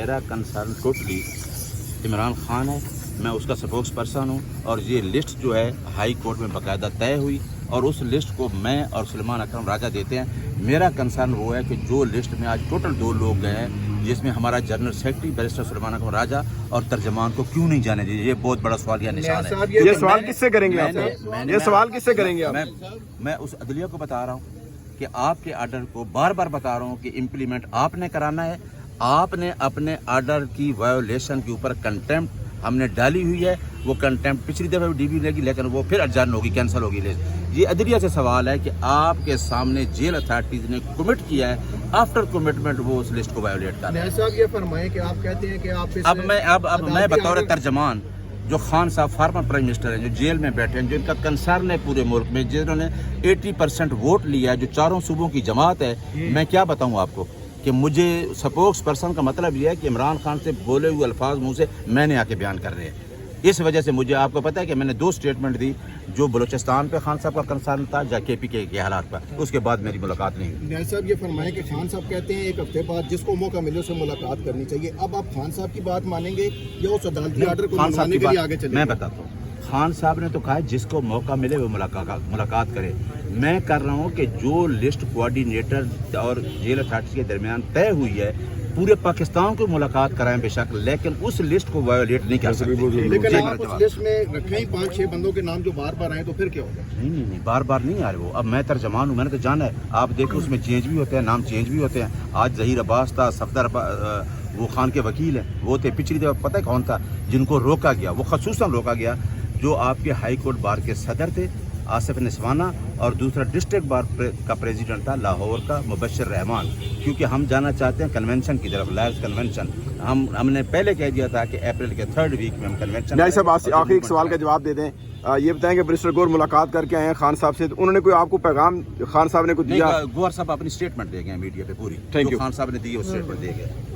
میرا concern totally Imran Khan ہے، میں اس کا سپوکس پرسن ہوں، اور یہ لسٹ جو ہے ہائی کورٹ میں باقاعدہ طے ہوئی اور اس لسٹ کو میں اور سلیمان اکرم راجہ دیتے ہیں۔ میرا کنسرن وہ ہے کہ جو لسٹ میں آج ٹوٹل 2 لوگ گئے ہیں، جس میں ہمارا جنرل سیکرٹری بیرسٹر سلیمان اکرم راجہ اور ترجمان کو کیوں نہیں جانے دیجیے، یہ بہت بڑا سوال یا نشان ہے۔ یہ سوال کس سے کریں گے آپ؟ یہ سوال کس سے کریں گے آپ؟ میں اس عدلیہ کو بتا رہا ہوں کہ آپ کے آرڈر کو بار بار بتا رہا ہوں کہ امپلیمنٹ آپ نے کرانا ہے۔ آپ نے اپنے آرڈر کی وائیولیشن کے اوپر کنٹیمپٹ ہم نے ڈالی ہوئی ہے، وہ کنٹیمپٹ پچھلی دفعہ بھی ڈی بی لگی لیکن وہ پھر ارجان ہوگی، کینسل ہوگی لسٹ۔ یہ عدلیہ سے سوال ہے کہ آپ کے سامنے جیل اتھارٹیز نے کمٹ کیا ہے، آفٹر کمٹمنٹ وہ اس لسٹ کو وائیولیٹ کر رہے ہیں۔ صاحب یہ فرمائیں کہ آپ کہتے ہیں کہ آپ اب میں بطور ترجمان جو خان صاحب فارمر پرائم منسٹر ہیں، جو جیل میں بیٹھے ہیں، جن کا کنسرن ہے پورے ملک میں، جنہوں نے 80% ووٹ لیا ہے، جو چاروں صوبوں کی جماعت ہے، میں کیا بتاؤں آپ کو کہ مجھے سپوکس پرسن کا مطلب یہ ہے کہ عمران خان سے بولے ہوئے الفاظ منہ سے میں نے آ کے بیان کر رہے ہیں۔ اس وجہ سے مجھے آپ کو پتہ ہے کہ میں نے 2 اسٹیٹمنٹ دی، جو بلوچستان پہ خان صاحب کا کنسرن تھا یا کے پی کے حالات پر، اس کے بعد میری ملاقات نہیں ہوئی۔ نیاز صاحب یہ فرمائیں کہ خان صاحب کہتے ہیں 1 ہفتے بعد جس کو موقع ملے اسے ملاقات کرنی چاہیے، اب آپ خان صاحب کی بات مانیں گے یا اس عدالتی آرڈر کو خان صاحب منوانے کی کے لیے بات آگے چلیں؟ میں بتاتا ہوں، خان صاحب نے تو کہا ہے جس کو موقع ملے وہ ملاقات کرے۔ میں کر رہا ہوں کہ جو لسٹ کوآرڈینیٹر اور جیل اتھارٹی کے درمیان طے ہوئی ہے، پورے پاکستان کو ملاقات کرائیں بے شک، لیکن اس لسٹ کو وائیولیٹ نہیں کر سکتے۔ لیکن آپ اس لسٹ میں رکھیں ہی 5-6 بندوں کے نام جو بار بار آئے تو پھر کیا ہوگا؟ نہیں بار بار نہیں آ رہے وہ۔ اب میں ترجمان ہوں، میں نے تو جانا ہے۔ آپ دیکھیں اس میں چینج بھی ہوتے ہیں، نام چینج بھی ہوتے ہیں۔ آج ظہیر عباس تھا، صفدر وہ خان کے وکیل ہیں، وہ تھے۔ پچھلی دفعہ پتہ ہے کون تھا جن کو روکا گیا؟ وہ خصوصاً روکا گیا جو آپ کے ہائی کورٹ بار کے صدر تھے آصف نسوانہ، اور دوسرا ڈسٹرکٹ بار کا پریزیڈنٹ تھا لاہور کا مبشر رحمان، کیونکہ ہم جانا چاہتے ہیں کنونشن کی طرف، لائرز کنونشن۔ ہم نے پہلے کہہ دیا تھا کہ اپریل کے 3rd ویک میں ہم کنونشن۔ نیاز صاحب آخری ایک سوال کا جواب دے دیں، یہ بتائیں کہ بیرسٹر گور ملاقات کر کے آئے ہیں خان صاحب سے، انہوں نے کوئی آپ کو پیغام خان صاحب نے کچھ دیا؟ گوہر صاحب اپنی اسٹیٹمنٹ دے گئے میڈیا پہ پوری، تھینک جو یو۔ خان صاحب نے دی وہ اسٹیٹمنٹ دے گئے۔